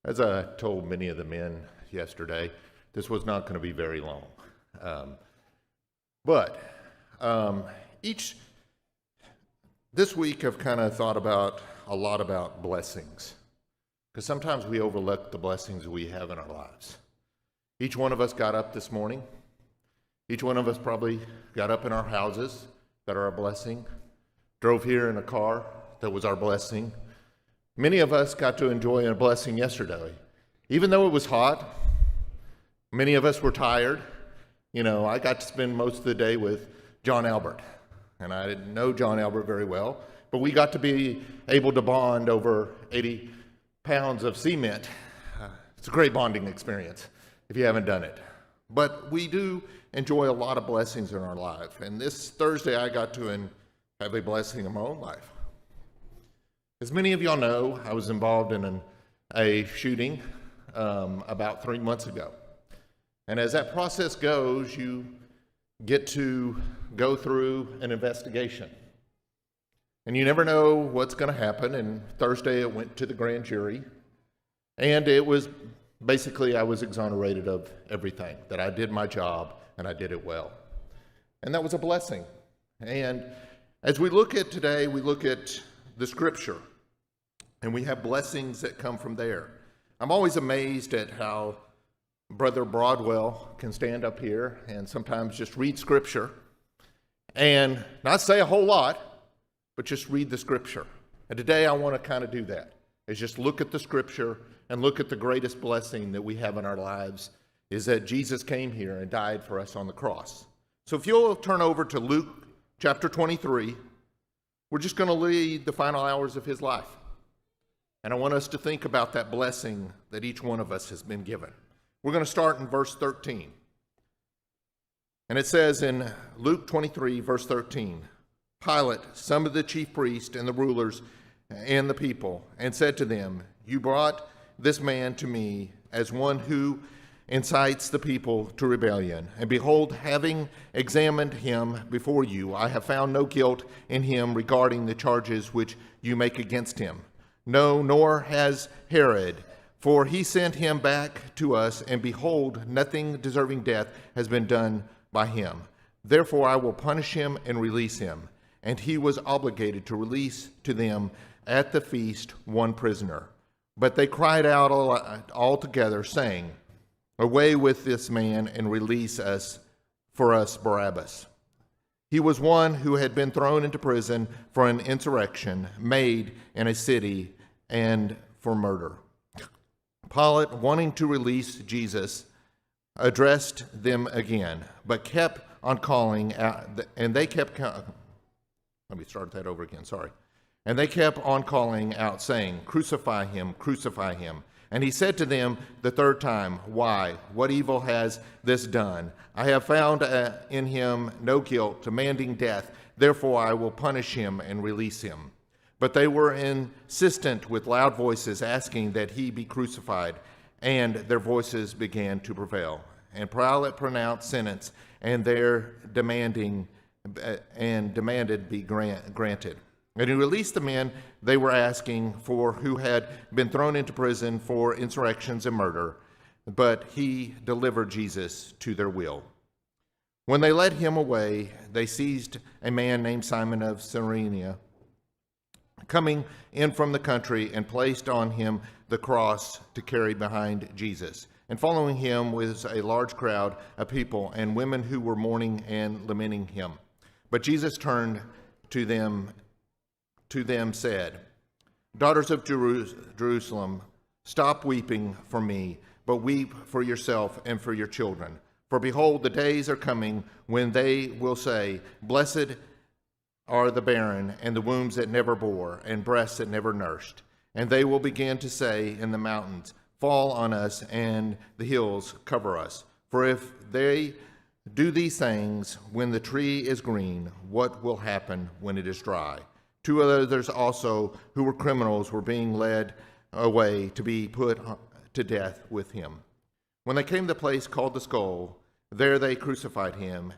As I told many of the men yesterday, this was not going to be very long. But this week I've kind of thought about a lot about blessings, because sometimes we overlook the blessings we have in our lives. Each one of us got up this morning. Each one of us probably got up in our houses that are a blessing, drove here in a car that was our blessing. Many of us got to enjoy a blessing yesterday. Even though it was hot, many of us were tired. You know, I got to spend most of the day with John Albert, and I didn't know John Albert very well, but we got to be able to bond over 80 pounds of cement. It's a great bonding experience if you haven't done it. But we do enjoy a lot of blessings in our life, and this Thursday I got to have a blessing in my own life. As many of y'all know, I was involved in a shooting about 3 months ago. And as that process goes, you get to go through an investigation. And you never know what's going to happen. And Thursday it went to the grand jury. And it was basically I was exonerated of everything, that I did my job and I did it well. And that was a blessing. And as we look at today, we look at the scripture, and we have blessings that come from there. I'm always amazed at how Brother Broadwell can stand up here and sometimes just read scripture and not say a whole lot, but just read the scripture. And today I want to kind of do that, is just look at the scripture and look at the greatest blessing that we have in our lives, is that Jesus came here and died for us on the cross. So if you'll turn over to Luke chapter 23, we're just going to lead the final hours of his life. And I want us to think about that blessing that each one of us has been given. We're going to start in verse 13. And it says in Luke 23, verse 13, Pilate summoned the chief priests and the rulers and the people and said to them, "You brought this man to me as one who incites the people to rebellion. And behold, having examined him before you, I have found no guilt in him regarding the charges which you make against him. No, nor has Herod, for he sent him back to us, and behold, nothing deserving death has been done by him. Therefore I will punish him and release him." And he was obligated to release to them at the feast one prisoner. But they cried out all together, saying, "Away with this man, and release us for us Barabbas." He was one who had been thrown into prison for an insurrection made in a city and for murder. Pilate, wanting to release Jesus, addressed them again, but kept on calling out, and they kept, let me start that over again, sorry. And they kept on calling out, saying, "Crucify him, crucify him." And he said to them the third time, "Why? What evil has this done? I have found in him no guilt, demanding death. Therefore I will punish him and release him." But they were insistent with loud voices, asking that he be crucified, and their voices began to prevail. And Pilate pronounced sentence, and their demanded be granted. And he released the men they were asking for, who had been thrown into prison for insurrections and murder, but he delivered Jesus to their will. When they led him away, they seized a man named Simon of Cyrene, coming in from the country, and placed on him the cross to carry behind Jesus. And following him was a large crowd of people and women who were mourning and lamenting him. But Jesus turned to them said, "Daughters of Jerusalem, stop weeping for me, but weep for yourself and for your children. For behold, the days are coming when they will say, 'Blessed are the barren, and the wombs that never bore, and breasts that never nursed.' And they will begin to say in the mountains, 'Fall on us,' and the hills, 'Cover us.' For if they do these things when the tree is green, what will happen when it is dry?" Two others also, who were criminals, were being led away to be put to death with him. When they came to the place called the Skull, there they crucified him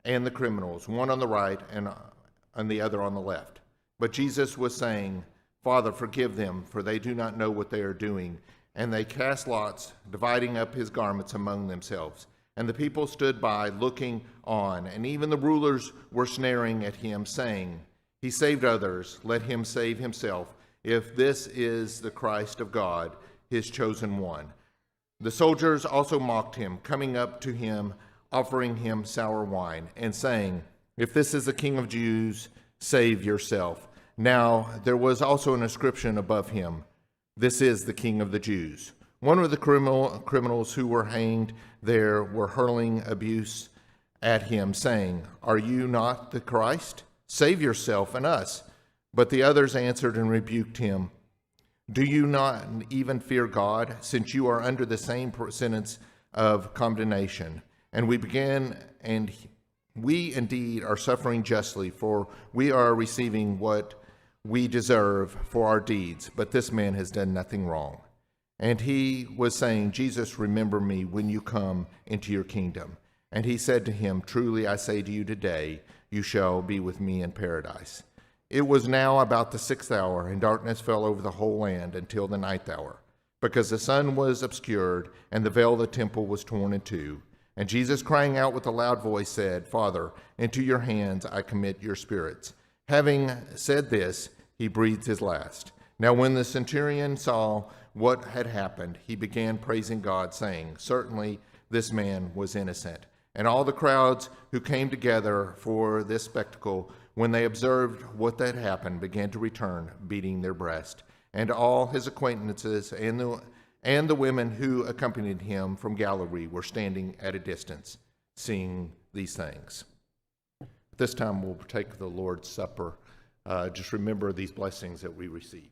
and the criminals, one on the right and the other on the left. But Jesus was saying, "Father, forgive them, for they do not know what they are doing." And they cast lots, dividing up his garments among themselves. And the people stood by, looking on, and even the rulers were sneering at him, saying, He saved others, let him save himself, if this is the Christ of God, his chosen one. The soldiers also mocked him, coming up to him, offering him sour wine, and saying, If this is the King of Jews, save yourself. Now there was also an inscription above him, This is the King of the Jews. One of the criminals who were hanged there were hurling abuse at him, saying, Are you not the Christ? Save yourself and us. But the others answered and rebuked him. Do you not even fear God, since you are under the same sentence of condemnation? And we indeed are suffering justly, for we are receiving what we deserve for our deeds, but this man has done nothing wrong. And he was saying, Jesus, remember me when you come into your kingdom. And he said to him, Truly I say to you today, you shall be with me in paradise. It was now about the 6th hour, and darkness fell over the whole land until the 9th hour, because the sun was obscured, and the veil of the temple was torn in two. And Jesus, crying out with a loud voice, said, Father, into your hands I commit your spirits. Having said this, he breathed his last. Now when the centurion saw what had happened, he began praising God, saying, Certainly this man was innocent. And all the crowds who came together for this spectacle, when they observed what had happened, began to return, beating their breast. And all his acquaintances and the women who accompanied him from Galilee were standing at a distance, seeing these things. This time we'll take the Lord's Supper. Just remember these blessings that we receive.